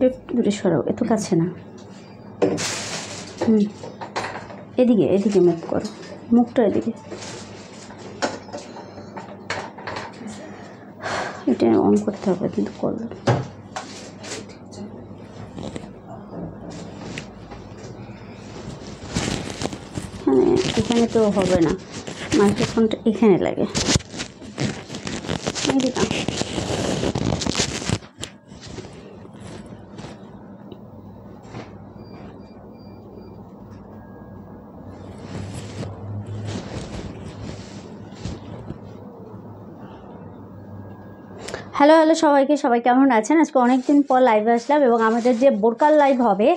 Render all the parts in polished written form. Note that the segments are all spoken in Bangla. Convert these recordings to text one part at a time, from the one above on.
একটু দূরে সরাও, এত কাছে না। এদিকে এদিকে মুখ করো, মুখটা এদিকে। এটা অন করতে হবে কিন্তু করলো। এখানে তো হবে না, মাইক্রোফোনটা এখানে লাগে। এদিকে হ্যালো হ্যালো সবাইকে, সবাই কেমন আছেন? আজকে অনেক দিন পর লাইভে আসলাম এবং আমাদের যে বোরকার লাইভ হবে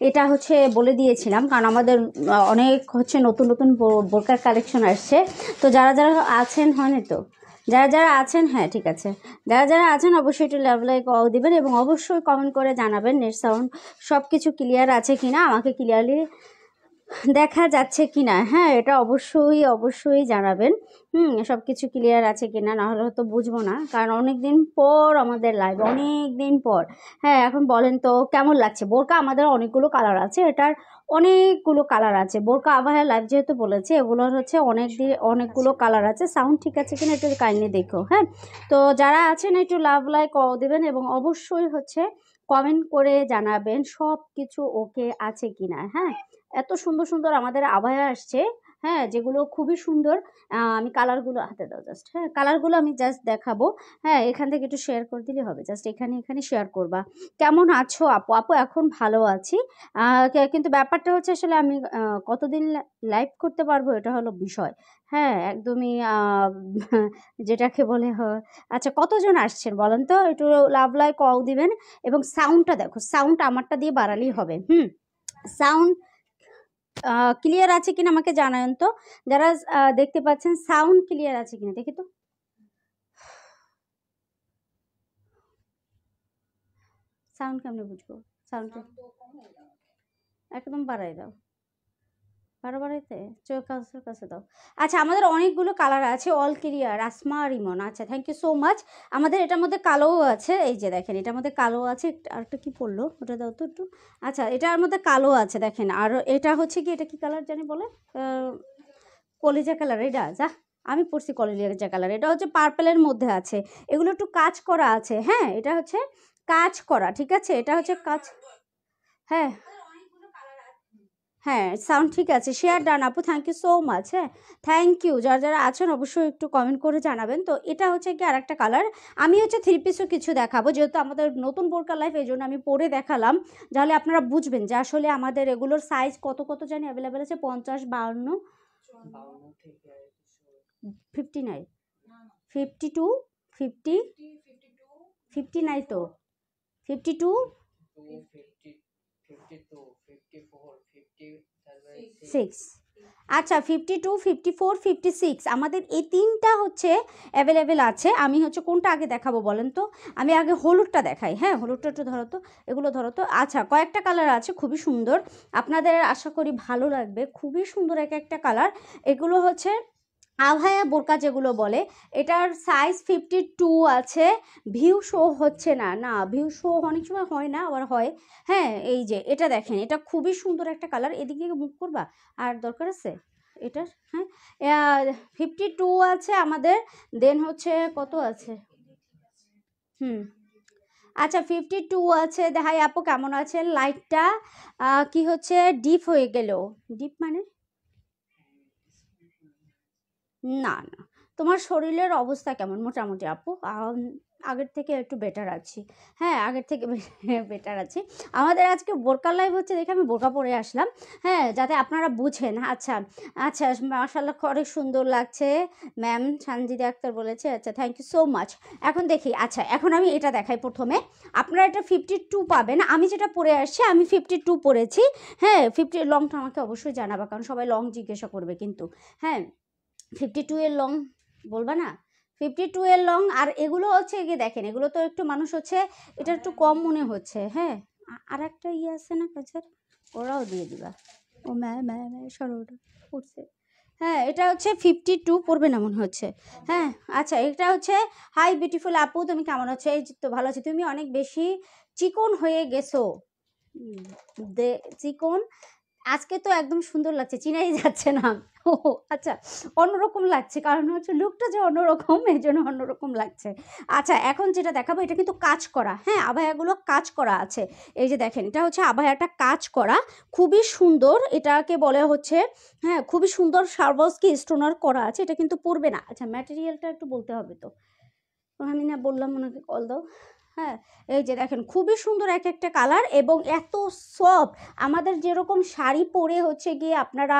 এটা হচ্ছে বলে দিয়েছিলাম, কারণ আমাদের অনেক হচ্ছে নতুন নতুন বোরকার কালেকশন আসছে। তো যারা যারা আছেন হয়নি তো, যারা যারা আছেন, হ্যাঁ ঠিক আছে, যারা যারা আছেন অবশ্যই একটু লাইক দিবেন এবং অবশ্যই কমেন্ট করে জানাবেন নেট সাউন্ড সব কিছু ক্লিয়ার আছে কিনা, আমাকে ক্লিয়ারলি দেখা যাচ্ছে কিনা। হ্যাঁ এটা অবশ্যই অবশ্যই জানাবেন। সব কিছু ক্লিয়ার আছে কিনা, না হলে তো বুঝবো না, কারণ অনেক দিন পর আমাদের লাইভ, অনেক দিন পর। হ্যাঁ এখন বলেন তো কেমন লাগছে? বোরকা আমাদের অনেকগুলো কালার আছে, এটার অনেকগুলো কালার আছে। বোরকা আবায়া লাইভ যেহেতু বলেছে, এগুলোর হচ্ছে অনেকগুলো কালার আছে। সাউন্ড ঠিক আছে কিনা একটু কাইন্ডলি দেখো। হ্যাঁ তো যারা আছেন একটু লাভ লাইক দেবেন এবং অবশ্যই হচ্ছে কমেন্ট করে জানাবেন সব কিছু ওকে আছে কিনা। হ্যাঁ এত সুন্দর সুন্দর আমাদের আবায়া আসছে, হ্যাঁ যেগুলো খুবই সুন্দর। আমি কালারগুলো হাতে দাও জাস্ট, হ্যাঁ কালারগুলো আমি জাস্ট দেখাবো। হ্যাঁ এখান থেকে একটু শেয়ার করে দিলে হবে, জাস্ট এখানে এখানে শেয়ার করবা। কেমন আছো আপু? আপু এখন ভালো আছি, কিন্তু ব্যাপারটা হচ্ছে আসলে আমি কতদিন লাইভ করতে পারবো এটা হলো বিষয়। হ্যাঁ একদমই যেটাকে বলে আচ্ছা কতজন আসছেন বলেন তো, একটু লাভ লাইক কল দিবেন এবং সাউন্ডটা দেখো, সাউন্ড আমারটা দিয়ে বাড়ালেই হবে। সাউন্ড ক্লিয়ার আছে কিনা আমাকে জানাবেন তো, যারা দেখতে পাচ্ছেন সাউন্ড ক্লিয়ার আছে কিনা দেখি তো। সাউন্ড কেমনে বুঝবো? সাউন্ড একদম বাড়াই দাও, বাড়াইতে চোখ কাছে দাও। আচ্ছা আমাদের অনেকগুলো কালার আছে, অল ক্লিয়ার। আসমা রিমন, আচ্ছা থ্যাংক ইউ সো মাচ। আমাদের এটার মধ্যে কালোও আছে, এই যে দেখেন এটার মধ্যে কালো আছে। আর একটা কি পড়লো ওটা দাও তো একটু। আচ্ছা এটার মধ্যে কালো আছে দেখেন, আর এটা হচ্ছে কি, এটা কি কালার জানি বলে, কলিজা কালার। এটা যা আমি পড়ছি কলিজা কালার, এটা হচ্ছে পার্পেলের মধ্যে আছে, এগুলো একটু কাজ করা আছে। হ্যাঁ এটা হচ্ছে কাজ করা, ঠিক আছে, এটা হচ্ছে কাজ। হ্যাঁ হ্যাঁ সাউন্ড ঠিক আছে, শেয়ার ডান আপু, থ্যাংক ইউ সো মাচ। হ্যাঁ থ্যাংক ইউ, যারা যারা আছেন অবশ্যই একটু কমেন্ট করে জানাবেন। তো এটা হচ্ছে কি আরেকটা কালার। আমি হচ্ছে থ্রি পিসও কিছু দেখাবো, যেহেতু আমাদের নতুন বোরকা লাইফ, এই জন্য আমি পরে দেখালাম, তাহলে আপনারা বুঝবেন যে আসলে আমাদের এগুলোর সাইজ কত কত জানি অ্যাভেলেবেল আছে। 50, 52, 59, 52, 50, 59 তো 52, 6, আচ্ছা 52, 54, 56 আমাদের এই তিনটা হচ্ছে অ্যাভেলেবেল আছে। আমি হচ্ছে কোনটা আগে দেখাবো বলেন তো? আমি আগে হলুদটা দেখাই। হ্যাঁ হলুদটা একটু ধরো তো, এগুলো ধরো তো। আচ্ছা কয়েকটা কালার আছে খুবই সুন্দর, আপনাদের আশা করি ভালো লাগবে, খুবই সুন্দর এক একটা কালার। এগুলো হচ্ছে আভায়া বোরকা যেগুলো বলে, এটার সাইজ 52 আছে। ভিউ শো হচ্ছে না, না ভিউ শো অনেক সময় হয় না, আবার হয়। হ্যাঁ এই যে এটা দেখেন, এটা খুবই সুন্দর একটা কালার। এদিকে মুখ করবা, আর দরকার আছে এটার। হ্যাঁ 52 আছে আমাদের, দেন হচ্ছে কত আছে। আচ্ছা 52 আছে। দেখাই আপু কেমন আছে? লাইটটা কি হচ্ছে ডিপ হয়ে গেল। ডিপ মানে না না, তোমার শরীরের অবস্থা কেমন? মোটামুটি আপু আগের থেকে একটু বেটার আছি। হ্যাঁ আগের থেকে বেটার আছি। আমাদের আজকে বোরকা লাইভ হচ্ছে দেখে আমি বোরকা পরে আসলাম, হ্যাঁ যাতে আপনারা বুঝেন। আচ্ছা আচ্ছা মাশাআল্লাহ অনেক সুন্দর লাগছে ম্যাম, সানজিদা আক্তার বলেছে। আচ্ছা থ্যাংক ইউ সো মাচ। এখন দেখি, আচ্ছা এখন আমি এটা দেখাই প্রথমে। আপনারা এটা 52 পাবেন, আমি যেটা পরে আসছি আমি 52 পরেছি। হ্যাঁ 50 লংটা আমাকে অবশ্যই জানাবা, কারণ সবাই লং জিজ্ঞাসা করবে কিন্তু। হ্যাঁ 52 এর লং বলবা না, 52 এর লং। আর এগুলো হচ্ছে গিয়ে দেখেন, এগুলো তো একটু মানুষ হচ্ছে এটা একটু কম মনে হচ্ছে। হ্যাঁ আর একটা ইয়ে আছে না কাছের, ওরাও দিয়ে দিবা। ও সরোটা পড়ছে। হ্যাঁ এটা হচ্ছে 52 পড়বে না মনে হচ্ছে। হ্যাঁ আচ্ছা এটা হচ্ছে হাই বিউটিফুল আপু, তুমি কেমন আছো? এই তো ভালো আছি, তুমি অনেক বেশি চিকন হয়ে গেছো, চিকন। আজকে তো একদম সুন্দর লাগছে, চিনাই যাচ্ছে না। ও আচ্ছা, অন্যরকম লাগছে, কারণ হচ্ছে লুকটা যে অন্যরকম, এই জন্য অন্যরকম লাগছে। আচ্ছা, এখন যেটা দেখাবো এটা কিন্তু কাজ করা, হ্যাঁ আবায়াগুলো কাজ করা আছে। এই যে দেখেন, এটা হচ্ছে আবায়াটা কাজ করা, খুবই সুন্দর। এটাকে বলে হচ্ছে, হ্যাঁ খুবই সুন্দর সারবস্কি স্টোনার করা আছে, এটা কিন্তু পরবে না। আচ্ছা, ম্যাটেরিয়ালটা একটু বলতে হবে তো, আমি না বললাম, ওনাকে কল দাও। হ্যাঁ, এই যে দেখেন খুবই সুন্দর এক একটা কালার, এবং এত সফট। আমাদের যেরকম শাড়ি পরে হচ্ছে গিয়ে আপনারা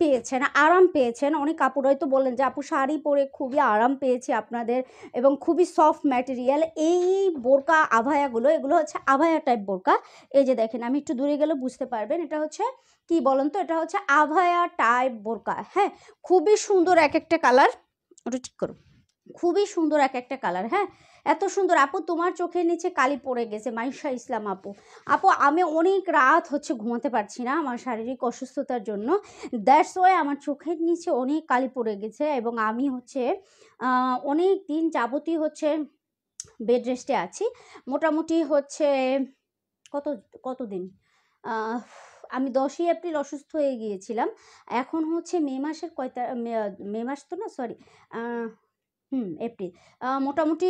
পেয়েছেন, আরাম পেয়েছেন, অনেক কাপড় হয়তো বললেন যে আপু শাড়ি পরে খুবই আরাম পেয়েছি আপনাদের, এবং খুবই সফট ম্যাটেরিয়াল। এই বোরকা আভায়াগুলো, এগুলো হচ্ছে আভায়া টাইপ বোরকা। এই যে দেখেন, আমি একটু দূরে গেলে বুঝতে পারবেন, এটা হচ্ছে কি বলেন তো, এটা হচ্ছে আভায়া টাইপ বোরকা। হ্যাঁ, খুবই সুন্দর এক একটা কালার, ওটা ঠিক করো, খুবই সুন্দর এক একটা কালার। হ্যাঁ, এত সুন্দর। আপু তোমার চোখের নিচে কালি পড়ে গেছে, মাইশা ইসলাম আপু। আপু আমি অনেক রাত হচ্ছে ঘুমাতে পারছি না আমার শারীরিক অসুস্থতার জন্য, দ্যাটস ওয়াই আমার চোখের নিচে অনেক কালি পড়ে গেছে, এবং আমি হচ্ছে অনেক দিন যাবতীয় হচ্ছে বেড রেস্টে আছি। মোটামুটি হচ্ছে কত কতদিন, আমি 10ই এপ্রিল অসুস্থ হয়ে গিয়েছিলাম। এখন হচ্ছে মে মাসের মে মাস তো না, সরি, এপ্রিল। মোটামুটি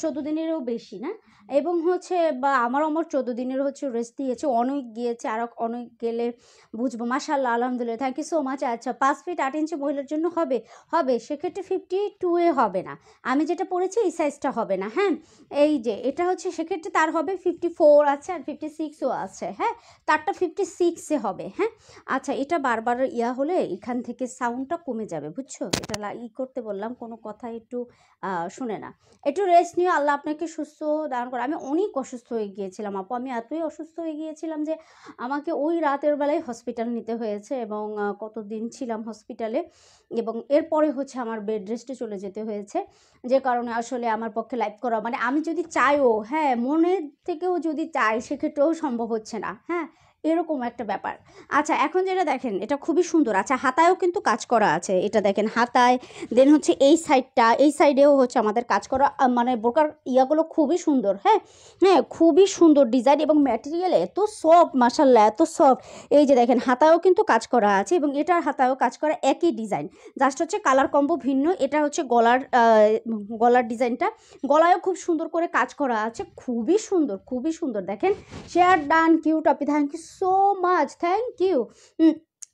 14 দিনেরও বেশি না, এবং হচ্ছে বা আমার 14 দিনের হচ্ছে রেস্ট দিয়েছে, অনেক গিয়েছে, আরও অনেক গেলে বুঝবো। মাশাআল্লাহ, আলহামদুলিল্লাহ, থ্যাংক ইউ সো মাচ। আচ্ছা, 5 ফিট 8 ইঞ্চি মহিলার জন্য হবে, হবে সেক্ষেত্রে 52 হবে না, আমি যেটা পড়েছি এই সাইজটা হবে না। হ্যাঁ, এই যে এটা হচ্ছে সেক্ষেত্রে তার হবে 54 আছে, আর 56ও আছে। হ্যাঁ, তারটা 56-এ হবে। হ্যাঁ, আচ্ছা, এটা বারবার হলে এখান থেকে সাউন্ডটা কমে যাবে, বুঝছো? এটা করতে বললাম, কোনো কথা একটু শুনে না। একটু রেস্ট নিয়ে আল্লাহ আপনাকে সুস্থ দান করে। আমি অনেক অসুস্থ হয়ে গিয়েছিলাম আপু, আমি এতই অসুস্থ হয়ে গিয়েছিলাম যে আমাকে ওই রাতের বেলায় হসপিটাল নিতে হয়েছে, এবং কতদিন ছিলাম হসপিটালে, এবং এরপরে হচ্ছে আমার বেড রেস্টে চলে যেতে হয়েছে, যে কারণে আসলে আমার পক্ষে লাইভ করা, মানে আমি যদি চাইও, হ্যাঁ মনের থেকেও যদি চাই, সেক্ষেত্রেও সম্ভব হচ্ছে না। হ্যাঁ, এরকম একটা ব্যাপার। আচ্ছা, এখন যেটা দেখেন, এটা খুবই সুন্দর। আচ্ছা, হাতায়ও কিন্তু কাজ করা আছে, এটা দেখেন হাতায়, দেন হচ্ছে এই সাইডটা, এই সাইডেও হচ্ছে আমাদের কাজ করা, মানে বোরকার ইয়াগুলো খুবই সুন্দর। হ্যাঁ, হ্যাঁ খুবই সুন্দর ডিজাইন, এবং ম্যাটেরিয়াল এত সফট, মাশাআল্লাহ এত সফট। এই যে দেখেন, হাতায়ও কিন্তু কাজ করা আছে, এবং এটার হাতায়ও কাজ করা, একই ডিজাইন, জাস্ট হচ্ছে কালার কম্বো ভিন্ন। এটা হচ্ছে গলার ডিজাইনটা, গলায়ও খুব সুন্দর করে কাজ করা আছে, খুবই সুন্দর, খুবই সুন্দর। দেখেন, শেয়ার ডান, কিউট আপি, thank you so much, thank you.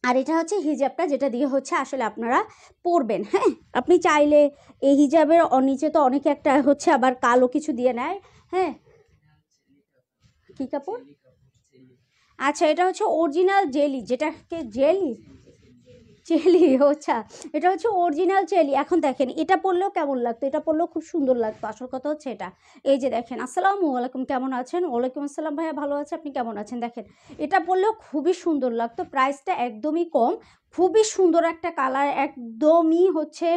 আর এটা হচ্ছে হিজাবটা, যেটা দিয়ে হচ্ছে আসলে আপনারা পরবেন। হ্যাঁ, আপনি চাইলে এই হিজাবের নিচে তো অনেকে একটা হচ্ছে আবার কালো কিছু দিয়ে নেয়। হ্যাঁ, কি কাপড়? আচ্ছা, এটা হচ্ছে অরিজিনাল জেলি, যেটাকে জেলি চেলি, আচ্ছা, এটা হচ্ছে অরিজিনাল চেলি। এখন দেখেন, এটা পরলেও কেমন লাগতো, এটা পরলেও খুব সুন্দর লাগতো, আসল কথা হচ্ছে এটা। এই যে দেখেন, আসসালামু আলাইকুম, কেমন আছেন? ওয়ালাইকুম আসসালাম ভাইয়া, ভালো আছে, আপনি কেমন আছেন? দেখেন, এটা পরলেও খুবই সুন্দর লাগতো, প্রাইসটা একদমই কম, খুবই সুন্দর একটা কালার, একদমই হচ্ছে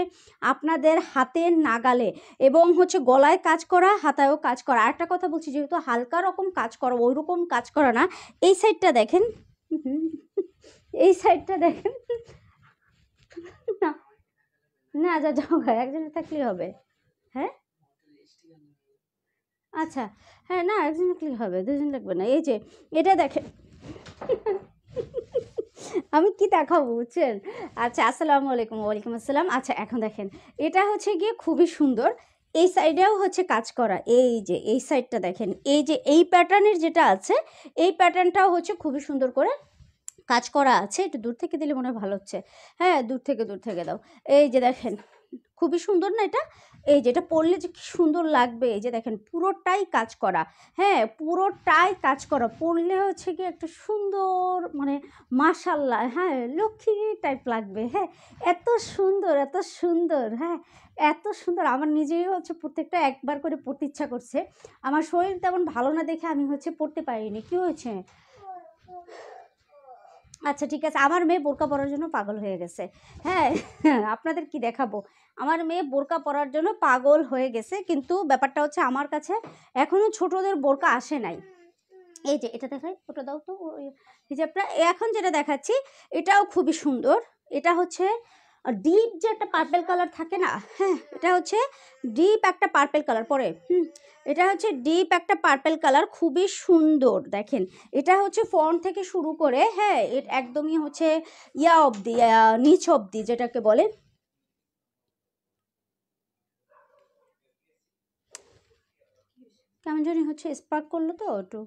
আপনাদের হাতের নাগালে, এবং হচ্ছে গলায় কাজ করা, হাতায়ও কাজ করা। আরেকটা কথা বলছি, যেহেতু হালকা রকম কাজ করা, ওই রকম কাজ করা না। এই সাইডটা দেখেন, এই সাইডটা দেখেন, না না, যা যাও, একজনে থাকলেই হবে। হ্যাঁ, আচ্ছা, হ্যাঁ না, একজন থাকলেই হবে, দুজন লাগবে না। এই যে এটা দেখেন, আমি কি দেখাবো বুঝছেন? আচ্ছা, আসসালামু আলাইকুম। ওয়ালাইকুম আসসালাম। আচ্ছা, এখন দেখেন, এটা হচ্ছে গিয়ে খুবই সুন্দর, এই সাইডেও হচ্ছে কাজ করা। এই যে এই সাইডটা দেখেন, এই যে এই প্যাটার্নের যেটা আছে, এই প্যাটার্নটাও হচ্ছে খুবই সুন্দর করে কাজ করা আছে। একটু দূর থেকে দিলে মনে হয় ভালো হচ্ছে। হ্যাঁ, দূর থেকে দাও। এই যে দেখেন, খুবই সুন্দর না এটা? এই যে এটা পরলে যে কি সুন্দর লাগবে, এই যে দেখেন পুরোটাই কাজ করা। হ্যাঁ, পুরোটাই কাজ করা, পরলে হচ্ছে কি একটা সুন্দর, মানে মাশাআল্লাহ, হ্যাঁ লক্ষ্মী টাইপ লাগবে। হ্যাঁ, এত সুন্দর, এত সুন্দর। হ্যাঁ, এত সুন্দর, আমার নিজেই হচ্ছে প্রত্যেকটা একবার করে পড়তে ইচ্ছা করছে। আমার শরীর তেমন ভালো না দেখে আমি হচ্ছে পড়তে পারিনি। কি হয়েছে? আচ্ছা, ঠিক আছে, আমার মেয়ে বোরকা পরার জন্য পাগল হয়ে গেছে। হ্যাঁ, আপনাদের কি দেখাবো, আমার মেয়ে বোরকা পরার জন্য পাগল হয়ে গেছে, কিন্তু ব্যাপারটা হচ্ছে আমার কাছে এখনো ছোটদের বোরকা আসে নাই। এই যে এটা দেখাই, ওটা দাও তো, হিজাবটা এখন যেটা দেখাচ্ছি, এটাও খুবই সুন্দর। এটা হচ্ছে ডিপ যে একটা পার্পেল কালার থাকে না, হ্যাঁ এটা হচ্ছে ডিপ একটা পার্পেল কালার পরে এটা হচ্ছে ডিপ একটা পার্পেল কালার, খুবই সুন্দর দেখেন। এটা হচ্ছে ফ্রন্ট থেকে শুরু করে, হ্যাঁ একদমই হচ্ছে ইয়া অবধি, নিচ অবধি যেটাকে বলে, কেমন জানি হচ্ছে স্পার্ক করলো তো একটু,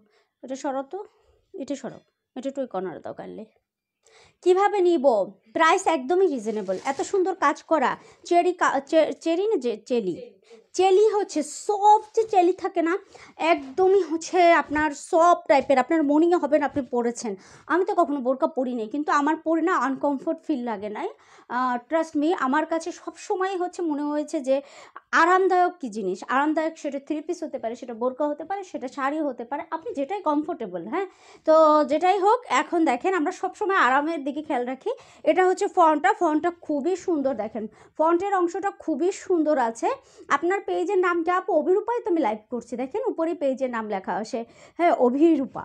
এটা সরাও তো, এটা সরাও, এটা একটু কর্নার দাও কাটলে। কিভাবে নিব? প্রাইস একদমই রিজনেবল, এত সুন্দর কাজ করা চেরি, চেরি না যে চেলি, চেলি হচ্ছে সফট যে চেলি থাকে না, একদমই হচ্ছে আপনার সফট টাইপের, আপনার মনে হবে না আপনি পরেছেন। আমি তো কখনো বোরকা পরি নেই, কিন্তু আমার পরি না আনকমফোর্ট ফিল লাগে নাই, ট্রাস্ট মি। আমার কাছে সব সময় হচ্ছে মনে হয়েছে যে আরামদায়ক কী জিনিস, আরামদায়ক সেটা 3 পিস হতে পারে, সেটা বোরকা হতে পারে, সেটা শাড়ি হতে পারে, আপনি যেটাই কমফোর্টেবল, হ্যাঁ তো যেটাই হোক। এখন দেখেন আমরা সবসময় আরামের দিকে খেয়াল রাখি। এটা হচ্ছে ফন্টটা খুবই সুন্দর, দেখেন ফন্টের অংশটা খুবই সুন্দর আছে। আপনার পেজের নাম কি আপু? অভিরূপাই তো আমি লাইভ করছি, দেখেন উপরে পেজের নাম লেখা আসে, হ্যাঁ অভিরূপা।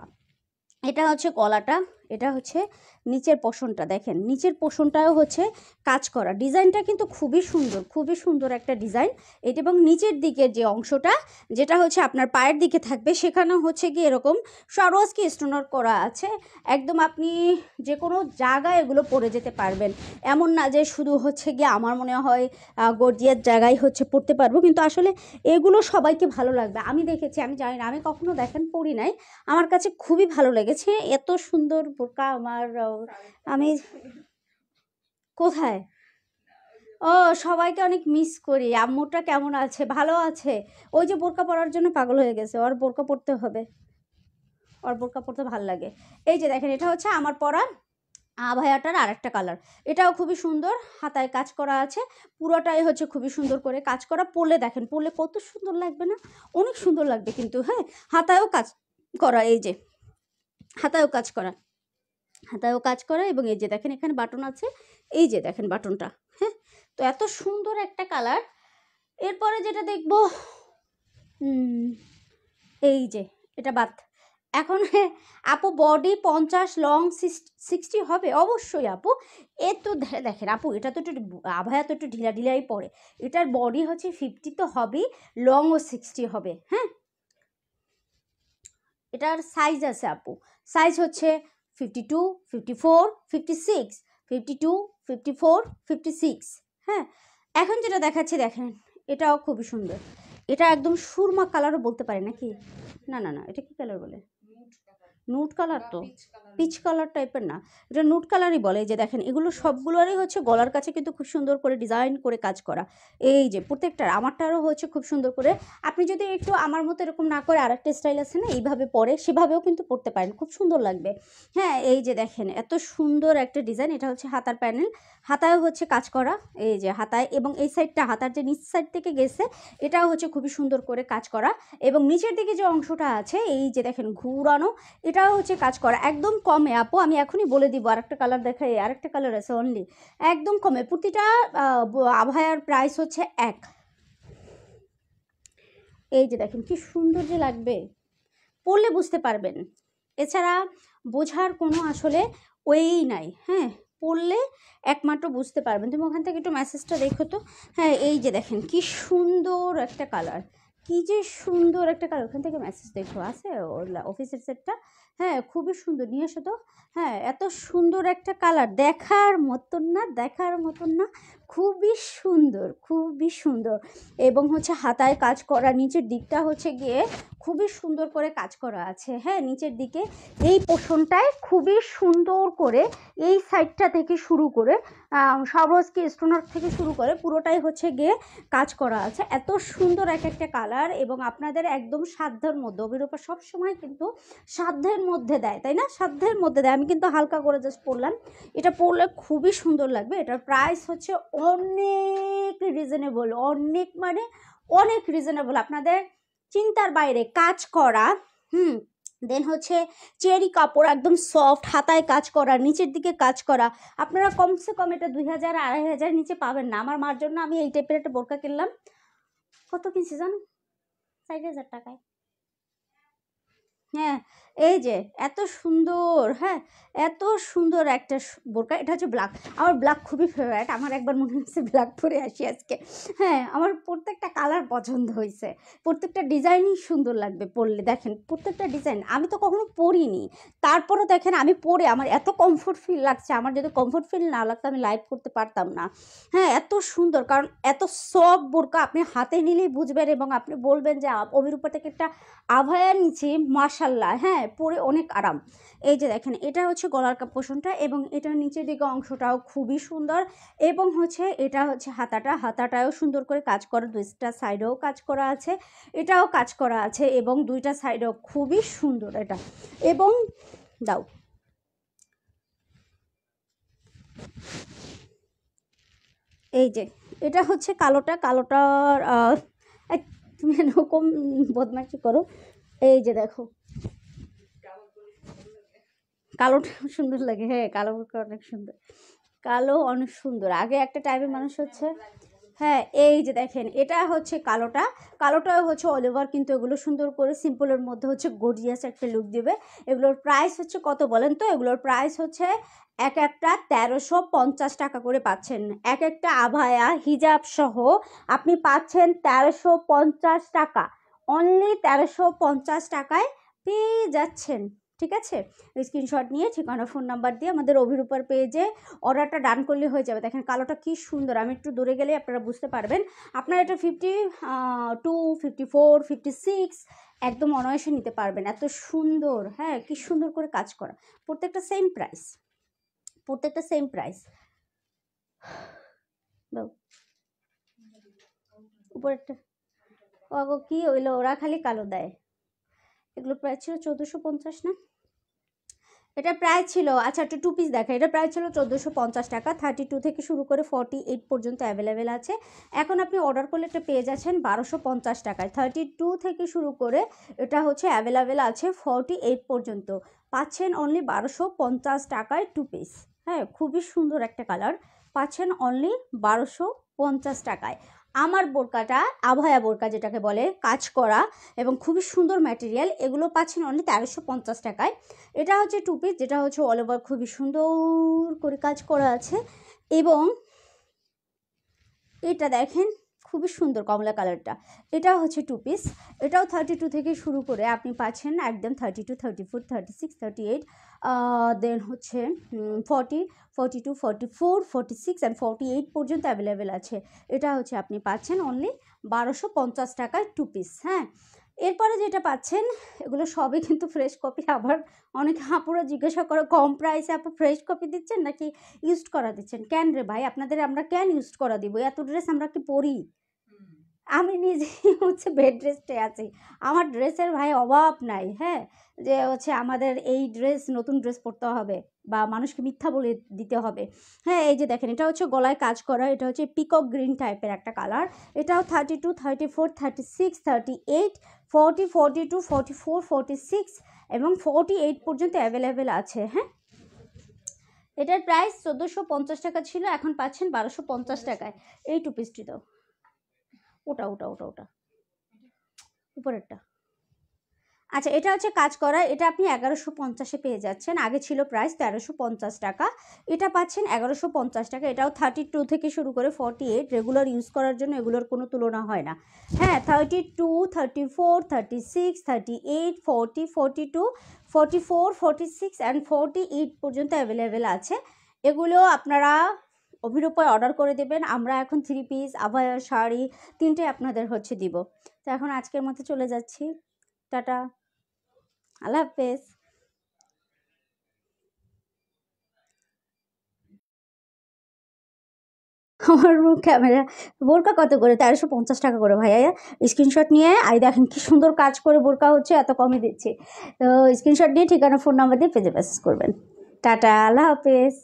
এটা হচ্ছে গলাটা, এটা হচ্ছে নিচের পোষণটা, দেখেন নিচের পোষণটাও হচ্ছে কাজ করা, ডিজাইনটা কিন্তু খুবই সুন্দর, খুবই সুন্দর একটা ডিজাইন এটা। এবং নিচের দিকের যে অংশটা যেটা হচ্ছে আপনার পায়ের দিকে থাকবে, সেখানে হচ্ছে কি এরকম সরোয়াজকি স্টোনার করা আছে, একদম আপনি যে কোনো জায়গায় এগুলো পরে যেতে পারবেন। এমন না যে শুধু হচ্ছে গিয়ে আমার মনে হয় গর্জিয়ার জায়গায় হচ্ছে পরতে পারবো, কিন্তু আসলে এগুলো সবাইকে ভালো লাগবে। আমি দেখেছি, আমি জানি না, আমি কখনো দেখেন পরি নাই, আমার কাছে খুবই ভালো লেগেছে, এত সুন্দর বোরকা আমার। আমি কোথায়? ও সবাইকে অনেক মিস করি। আম্মুটা কেমন আছে? ভালো আছে। ওই যে বোরকা পরার জন্য পাগল হয়ে গেছে, ওর বোরকা পরতে হবে, ওর বোরকা পরতে ভালো লাগে। এই যে দেখেন এটা হচ্ছে আমার পরা আভায়াটার আরেকটা কালার, এটাও খুবই সুন্দর, হাতায় কাজ করা আছে, পুরোটাই হচ্ছে খুবই সুন্দর করে কাজ করা। পরলে দেখেন, পরলে কত সুন্দর লাগবে না? অনেক সুন্দর লাগবে কিন্তু, হ্যাঁ হাতায়ও কাজ করা, এই যে হাতায়ও কাজ করা, হাতায়ও কাজ করা। এবং এই যে দেখেন এখানে বাটন আছে, এই যে দেখেন বাটনটা, হ্যাঁ তো এত সুন্দর একটা কালার। এরপরে যেটা দেখব, এই যে এটা বাদ। এখন আপু বডি 50, লং 60 হবে? অবশ্যই আপু। এ তো দেখেন আপু, এটা তো একটু আভায়া তো একটু ঢিলা ঢিলাই পড়ে, এটার বডি হচ্ছে 50 তো হবেই, লংও 60 হবে, হ্যাঁ এটার সাইজ আছে আপু, সাইজ হচ্ছে 52, 54, 56, 52, 54, 56, হ্যাঁ। এখন যেটা দেখাচ্ছি দেখেন, এটাও খুবই সুন্দর, এটা একদম সুরমা কালারও বলতে পারে নাকি, না না না, এটা কি কালার বলে? নুট কালার তো, পিচ কালার টাইপের না, এটা নুট কালারই বলে। এই যে দেখেন এগুলো সবগুলোরই হচ্ছে গলার কাছে কিন্তু খুব সুন্দর করে ডিজাইন করে কাজ করা, এই যে প্রত্যেকটার, আমারটারও হচ্ছে খুব সুন্দর করে। আপনি যদি একটু আমার মতো এরকম না করে আরেকটা স্টাইল আছে না এইভাবে পরে, সেভাবেও কিন্তু পরতে পারেন, খুব সুন্দর লাগবে, হ্যাঁ। এই যে দেখেন এত সুন্দর একটা ডিজাইন, এটা হচ্ছে হাতার প্যানেল, হাতায়ও হচ্ছে কাজ করা, এই যে হাতায়, এবং এই সাইডটা হাতার যে নিচ সাইড থেকে গেছে এটাও হচ্ছে খুবই সুন্দর করে কাজ করা। এবং নিচের দিকে যে অংশটা আছে এই যে দেখেন ঘুরানো, এটাও হচ্ছে কাজ করা একদম কমে আপু। আমি এখনই বলে দিব, আরেকটা কালার দেখাই, আরেকটা কালার আছে অনলি, একদম কমে। প্রতিটা আভায়ার প্রাইস হচ্ছে 1। এই যে দেখেন কি সুন্দর যে লাগবে, পড়লে বুঝতে পারবেন, এছাড়া বোঝার কোনো আসলে ওয়েই নাই, হ্যাঁ পড়লে একমাত্র বুঝতে পারবেন। তুমি ওখান থেকে একটু মেসেজটা দেখো তো, হ্যাঁ এই যে দেখেন কি সুন্দর একটা কালার, কি যে সুন্দর একটা কালার, ওখান থেকে মেসেজ দেখো, আছে অফিসের সেটটা, হ্যাঁ খুবই সুন্দর, নিয়ে এসো তো, হ্যাঁ এত সুন্দর একটা কালার, দেখার মতন না, দেখার মতন না, খুবই সুন্দর, খুবই সুন্দর। এবং হচ্ছে হাতায় কাজ করা, নিচের দিকটা হচ্ছে গিয়ে খুবই সুন্দর করে কাজ করা আছে, হ্যাঁ নিচের দিকে এই পোষণটায় খুবই সুন্দর করে, এই সাইডটা থেকে শুরু করে সরোজকি স্টোনার থেকে শুরু করে পুরোটাই হচ্ছে গিয়ে কাজ করা আছে, এত সুন্দর এক একটা কালার। এবং আপনাদের একদম সাধ্যের মধ্যে, অভিরূপা সবসময় কিন্তু সাধ্যের মধ্যে দেয়, তাই না? সাধ্যের মধ্যে দেয়। আমি কিন্তু হালকা করে জাস্ট পরলাম, এটা পরলে খুবই সুন্দর লাগবে। এটার প্রাইস হচ্ছে অনেক রিজনেবল, অনেক মানে অনেক রিজনেবল, আপনাদের চিন্তার বাইরে কাজ করা, দেন হচ্ছে চেরি কাপড়, একদম সফট, হাতায় কাজ করা, নিচের দিকে কাজ করা। আপনারা কমসে কম এটা 2000, 2500 নিচে পাবেন না। আমার মার জন্য আমি এই টাইপের একটা বোরকা কিনলাম, কত কিনছি জানো? 4000 টাকায়, হ্যাঁ, এই যে এত সুন্দর, হ্যাঁ, এত সুন্দর একটা বোরকা। এটা হচ্ছে ব্ল্যাক, আমার ব্ল্যাক খুবই ফেভারিট। আমার একবার মনে হচ্ছে ব্ল্যাক পরে আসি আজকে। হ্যাঁ, আমার প্রত্যেকটা কালার পছন্দ হয়েছে, প্রত্যেকটা ডিজাইনই সুন্দর লাগবে পরলে। দেখেন প্রত্যেকটা ডিজাইন আমি তো কখনো পরিনি, তারপরও দেখেন আমি পরে আমার এত কমফোর্ট ফিল লাগছে। আমার যদি কমফোর্ট ফিল না লাগতো আমি লাইভ করতে পারতাম না। হ্যাঁ, এত সুন্দর, কারণ এত সফট বোরকা আপনি হাতে নিলেই বুঝবেন এবং আপনি বলবেন যে অভির উপর থেকে একটা আভায়া নিচে মাশাল্লাহ, হ্যাঁ, পরে অনেক আরাম। এই যে দেখেন এটা হচ্ছে গলার পোষণটা এবং এটার নিচের দিকে অংশটাও খুবই সুন্দর এবং হচ্ছে এটা হচ্ছে হাতাটাও সুন্দর করে কাজ করা, দুইটা সাইডেও কাজ করা আছে, এটাও কাজ করা আছে এবং দুইটা সাইডেও খুবই সুন্দর এটা। এবং দাও এই যে এটা হচ্ছে কালোটার তুমি এরকম বদমাইশি করো। এই যে দেখো কালোটা সুন্দর লাগে, হ্যাঁ, কালো বোরকা অনেক সুন্দর, কালো অনেক সুন্দর। আগে একটা টাইপের মানুষ হচ্ছে, হ্যাঁ, এই যে দেখেন এটা হচ্ছে কালোটাও হচ্ছে অল ওভার, কিন্তু এগুলো সুন্দর করে সিম্পলের মধ্যে হচ্ছে গর্জিয়াস একটা লুক দিবে। এগুলোর প্রাইস হচ্ছে কত বলেন তো? এগুলোর প্রাইস হচ্ছে এক একটা 1350 টাকা করে পাচ্ছেন। এক একটা আভায়া হিজাব সহ আপনি পাচ্ছেন 1350 টাকা, অনলি 1350 টাকায় পেয়ে যাচ্ছেন। ঠিক আছে, স্ক্রিনশট নিয়ে ঠিকানা ফোন নাম্বার দিয়ে আমাদের অভিরূপার পেজে অর্ডারটা ডান করলে হয়ে যাবে। দেখেন কালোটা কি সুন্দর, আমি একটু দূরে গেলে আপনারা বুঝতে পারবেন। আপনারা এটা 52, 54, 56 একদম অনায়াসে নিতে পারবেন, এত সুন্দর। হ্যাঁ, কি সুন্দর করে কাজ করা, প্রত্যেকটা সেম প্রাইস, প্রত্যেকটা সেম প্রাইস। উপরেরটা ও কি হইলো, ওরা খালি কালো দেয়। এগুলো প্রাইস ছিল 1450 না? এটা প্রাইস ছিল, আচ্ছা একটা টু পিস দেখা, এটা প্রাইস ছিল 1450 টাকা। 32 থেকে শুরু করে 48 পর্যন্ত অ্যাভেলেবেল আছে। এখন আপনি অর্ডার করলে এটা পেয়ে যাচ্ছেন 1250 টাকায়। 32 থেকে শুরু করে এটা হচ্ছে অ্যাভেলেবেল আছে 48 পর্যন্ত, পাচ্ছেন অনলি 1250 টাকায় টু পিস। হ্যাঁ, খুবই সুন্দর একটা কালার, পাচ্ছেন অনলি 1250 টাকায়। আমার বোরকাটা আভায়া বোরকা যেটাকে বলে, কাজ করা এবং খুবই সুন্দর ম্যাটেরিয়াল, এগুলো পাচ্ছেন অনলি 1350 টাকায়। এটা হচ্ছে টু পিস, যেটা হচ্ছে অল ওভার খুবই সুন্দর করে কাজ করা আছে এবং এটা দেখেন খুবই সুন্দর কমলা কালারটা, এটা হচ্ছে টু পিস। এটাও 32 থেকে শুরু করে আপনি পাচ্ছেন একদম 32, 34, 36, 38, দেন হচ্ছে 40, 42, 44, 46 অ্যান্ড 48 পর্যন্ত অ্যাভেলেবেল আছে। এটা হচ্ছে আপনি পাচ্ছেন অনলি 1250 টাকায় টু পিস। হ্যাঁ, এরপরে যেটা পাচ্ছেন এগুলো সবই কিন্তু ফ্রেশ কপি। আবার অনেকে আপুরা জিজ্ঞাসা করে কম প্রাইসে আপু ফ্রেশ কপি দিচ্ছেন নাকি ইউজড করা দিচ্ছেন? কেন রে ভাই, আপনাদের আমরা কেন ইউজড করা দিব? এত ড্রেস আমরা কি পরি? আমি নিজেই হচ্ছে বেড রেস্টে আছি, আমার ড্রেসের ভাই অভাব নাই। হ্যাঁ, যে হচ্ছে আমাদের এই ড্রেস নতুন ড্রেস পরতে হবে বা মানুষকে মিথ্যা বলে দিতে হবে। হ্যাঁ, এই যে দেখেন এটা হচ্ছে গলায় কাজ করা, এটা হচ্ছে পিকক গ্রিন টাইপের একটা কালার। এটাও 32, 34, 36, 38, 40, 42, 44, 46 এবং 48 পর্যন্ত অ্যাভেলেবেল আছে। হ্যাঁ, এটার প্রাইস 1450 টাকা ছিল, এখন পাচ্ছেন 1250 টাকায়। এই টু পিসটি তো ওটা ওটা ওটা ওটা উপরেরটা, আচ্ছা এটা হচ্ছে কাজ করা, এটা আপনি 1150-এ পেয়ে যাচ্ছেন। আগে ছিল প্রাইস 1350 টাকা, এটা পাচ্ছেন 1150 টাকা। এটাও 32 থেকে শুরু করে 48, রেগুলার ইউজ করার জন্য এগুলোর কোনো তুলনা হয় না। হ্যাঁ, 32, 34, 36, 38, 40, 42, 44, 46 অ্যান্ড 48 পর্যন্ত অ্যাভেলেবেল আছে। এগুলো আপনারা অভিরূপায় অর্ডার করে দেবেন, আমরা এখন 3 পিস আভায়া শাড়ি তিনটে আপনাদের হচ্ছে দিব। তো এখন আজকের মতো চলে যাচ্ছি, টাটা, আল্লাহ হাফেজ। আমার ক্যামেরা বোরকা কত করে? 1350 টাকা করে ভাইয়া। স্ক্রিনশট নিয়ে আই দেখেন কি সুন্দর কাজ করে বোরকা হচ্ছে এত কমে দিচ্ছে। তো স্ক্রিনশট নিয়ে ঠিকানা ফোন নাম্বার দিয়ে পেজে মেসেজ করবেন। টাটা, আল্লাহ হাফেজ।